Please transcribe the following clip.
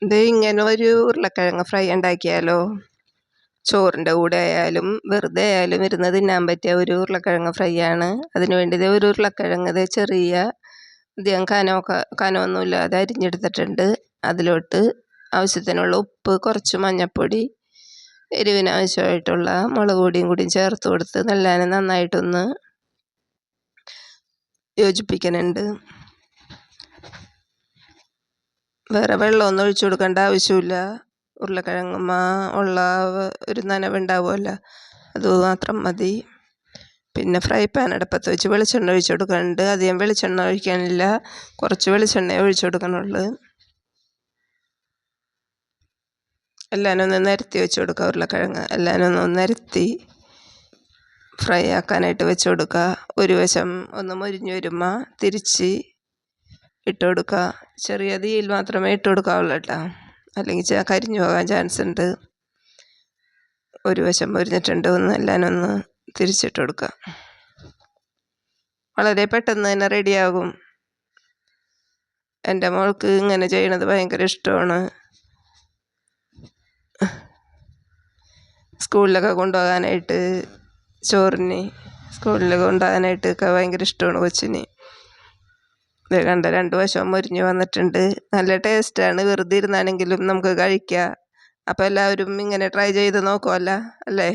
ഇത് ഇങ്ങനെ ഒരു ഉരുളക്കിഴങ്ങ് ഫ്രൈ ഉണ്ടാക്കിയാലോ? ചോറിൻ്റെ കൂടെ ആയാലും വെറുതെ ആയാലും ഇരുന്ന് തിന്നാൻ പറ്റിയ ഒരു ഉരുളക്കിഴങ്ങ് ഫ്രൈ ആണ്. അതിന് വേണ്ടി ദേ ഒരു ഉരുളക്കിഴങ്ങ് ദേ ചെറിയ അധികം കനമൊന്നുമില്ലാതെ അരിഞ്ഞെടുത്തിട്ടുണ്ട്. അതിലോട്ട് ആവശ്യത്തിനുള്ള ഉപ്പ്, കുറച്ച് മഞ്ഞൾപ്പൊടി, എരിവിന് ആവശ്യമായിട്ടുള്ള മുളക് പൊടിയും കൂടി ചേർത്ത് കൊടുത്ത് നന്നായിട്ടൊന്ന് യോജിപ്പിക്കുന്നുണ്ട്. വേറെ വെള്ളമൊന്നും ഒഴിച്ചു കൊടുക്കേണ്ട ആവശ്യമില്ല. ഉരുളക്കിഴങ്ങുമ്മ ഉള്ള ഒരു നനവുണ്ടാവുമല്ലോ, അത് മാത്രം മതി. പിന്നെ ഫ്രൈ പാൻ അടുപ്പത്ത് വെച്ച് വെളിച്ചെണ്ണ ഒഴിച്ചു കൊടുക്കുന്നുണ്ട്. അധികം വെളിച്ചെണ്ണ ഒഴിക്കാനില്ല, കുറച്ച് വെളിച്ചെണ്ണ ഒഴിച്ചു കൊടുക്കണുള്ളൂ. എല്ലാനും ഒന്ന് നിരത്തി വെച്ച് കൊടുക്കുക. ഉരുളക്കിഴങ്ങ് എല്ലാനും ഒന്ന് നിരത്തി ഫ്രൈ ആക്കാനായിട്ട് വെച്ച് കൊടുക്കുക. ഒരു വശം ഒന്ന് മൊരിഞ്ഞ് വരുമ്പോൾ തിരിച്ച് ഇട്ട് കൊടുക്കുക. ചെറിയ തീയിൽ മാത്രമേ ഇട്ട് കൊടുക്കാവുള്ളൂ കേട്ടോ, അല്ലെങ്കിൽ കരിഞ്ഞു പോകാൻ ചാൻസ് ഉണ്ട്. ഒരു വശം മൊരിഞ്ഞിട്ടുണ്ട്, എല്ലാനും ഒന്ന് തിരിച്ചിട്ട് കൊടുക്കുക. വളരെ പെട്ടെന്ന് തന്നെ റെഡിയാകും. എൻ്റെ മോൾക്ക് ഇങ്ങനെ ചെയ്യണത് ഭയങ്കര ഇഷ്ടമാണ്. സ്കൂളിലൊക്കെ കൊണ്ടുപോകാനായിട്ട്, ചോറിന് സ്കൂളിൽ കൊണ്ടുപോകാനായിട്ടൊക്കെ ഭയങ്കര ഇഷ്ടമാണ് കൊച്ചിന്. ഇത് കണ്ട 2 വശവും മൊരിഞ്ഞ് വന്നിട്ടുണ്ട്. നല്ല ടേസ്റ്റാണ്. വെറുതെ ഇരുന്നാണെങ്കിലും നമുക്ക് കഴിക്കാം. അപ്പോൾ എല്ലാവരും ഇങ്ങനെ ട്രൈ ചെയ്ത് നോക്കുമല്ലോ അല്ലേ?